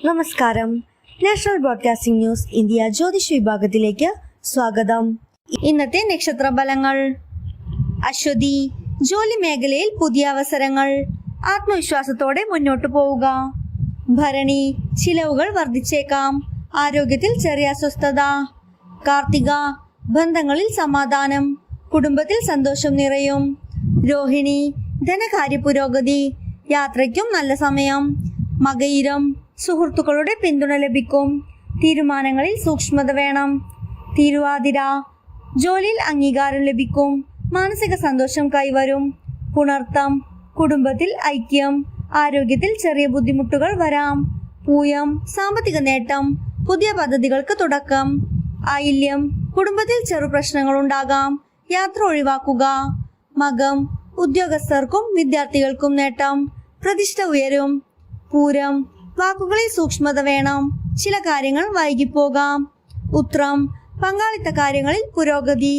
നമസ്കാരം. National broadcasting news India ജ്യോതിഷ വിഭാഗത്തിലേക്ക് സ്വാഗതം. ഇന്നത്തെ നക്ഷത്ര ഫലങ്ങൾ. അശ്വതി, ജോലി മേഖലയിൽ പുതിയ അവസരങ്ങൾ, ആത്മവിശ്വാസത്തോടെ മുന്നോട്ടു പോവുക. ഭരണി, ചിലവുകൾ വർദ്ധിച്ചേക്കാം, ആരോഗ്യത്തിൽ ചെറിയ അസ്വസ്ഥത. കാർത്തിക, ബന്ധങ്ങളിൽ സമാധാനം, കുടുംബത്തിൽ സന്തോഷം നിറയും. രോഹിണി, ധനകാര്യ പുരോഗതി, യാത്രയ്ക്കും നല്ല സമയം. മകയിരം, സുഹൃത്തുക്കളുടെ പിന്തുണ ലഭിക്കും, തീരുമാനങ്ങളിൽ സൂക്ഷ്മത വേണം. തിരുവാതിര, ജോലിയിൽ അംഗീകാരം ലഭിക്കും, മാനസിക സന്തോഷം കൈവരും. പുണർത്തം, കുടുംബത്തിൽ ഐക്യം, ആരോഗ്യത്തിൽ ചെറിയ ബുദ്ധിമുട്ടുകൾ വരാം. പൂയം, സാമ്പത്തിക നേട്ടം, പുതിയ പദ്ധതികൾക്ക് തുടക്കം. ആയില്യം, കുടുംബത്തിൽ ചെറു പ്രശ്നങ്ങൾ ഉണ്ടാകാം, യാത്ര ഒഴിവാക്കുക. മകം, ഉദ്യോഗസ്ഥർക്കും വിദ്യാർത്ഥികൾക്കും നേട്ടം, പ്രതിഷ്ഠ ഉയരും. പൂരം, വാക്കുകളിൽ സൂക്ഷ്മത വേണം, ചില കാര്യങ്ങൾ വൈകിപ്പോകാം. ഉത്രം, പങ്കാളിത്ത കാര്യങ്ങളിൽ പുരോഗതി,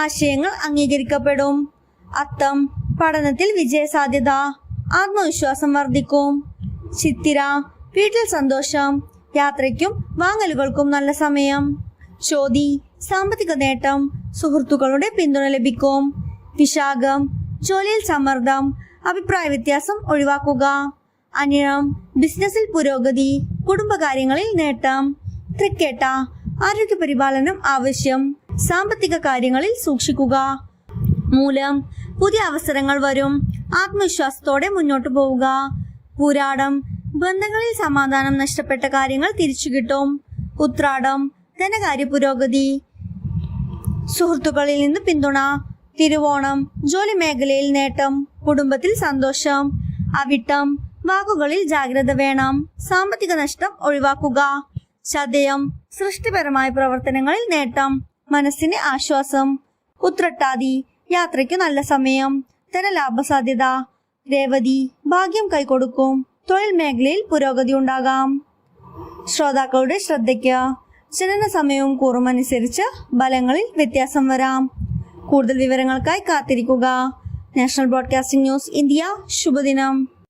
ആശയങ്ങൾ അംഗീകരിക്കപ്പെടും. അത്തം, പഠനത്തിൽ വിജയസാധ്യത, ആത്മവിശ്വാസം വർദ്ധിക്കും. ചിത്തിര, വീട്ടിൽ സന്തോഷം, യാത്രയ്ക്കും വാങ്ങലുകൾക്കും നല്ല സമയം. ചോതി, സാമ്പത്തിക നേട്ടം, സുഹൃത്തുക്കളുടെ പിന്തുണ ലഭിക്കും. വിശാഖം, ജോലിയിൽ സമ്മർദ്ദം, അഭിപ്രായ വ്യത്യാസം ഒഴിവാക്കുക. അനിഴം, ബിസിനസ്സിൽ പുരോഗതി, കുടുംബകാര്യങ്ങളിൽ നേട്ടം. തൃക്കേട്ട, ആരോഗ്യ പരിപാലനം ആവശ്യം, സാമ്പത്തിക കാര്യങ്ങളിൽ സൂക്ഷിക്കുക. മൂലം, പുതിയ അവസരങ്ങൾ വരും, ആത്മവിശ്വാസത്തോടെ മുന്നോട്ടു പോവുക. പൂരാടം, ബന്ധങ്ങളിൽ സമാധാനം, നഷ്ടപ്പെട്ട കാര്യങ്ങൾ തിരിച്ചു കിട്ടും. ഉത്രാടം, ധനകാര്യ പുരോഗതി, സുഹൃത്തുക്കളിൽ നിന്ന് പിന്തുണ. തിരുവോണം, ജോലി മേഖലയിൽ നേട്ടം, കുടുംബത്തിൽ സന്തോഷം. അവിട്ടം, വാക്കുകളിൽ ജാഗ്രത വേണം, സാമ്പത്തിക നഷ്ടം ഒഴിവാക്കുക. ചതയം, സൃഷ്ടിപരമായ പ്രവർത്തനങ്ങളിൽ നേട്ടം, മനസ്സിന് ആശ്വാസം. ഉത്രട്ടാതി, യാത്രയ്ക്ക് നല്ല സമയം, ധനലാഭ സാധ്യത. രേവതി, ഭാഗ്യം കൈകൊടുക്കും, തൊഴിൽ മേഖലയിൽ പുരോഗതി ഉണ്ടാകാം. ശ്രോതാക്കളുടെ ശ്രദ്ധയ്ക്ക്, ജനന സമയവും കൂറും അനുസരിച്ച് ഫലങ്ങളിൽ വ്യത്യാസം വരാം. കൂടുതൽ വിവരങ്ങൾക്കായി കാത്തിരിക്കുക. National broadcasting news India. ശുഭദിനം.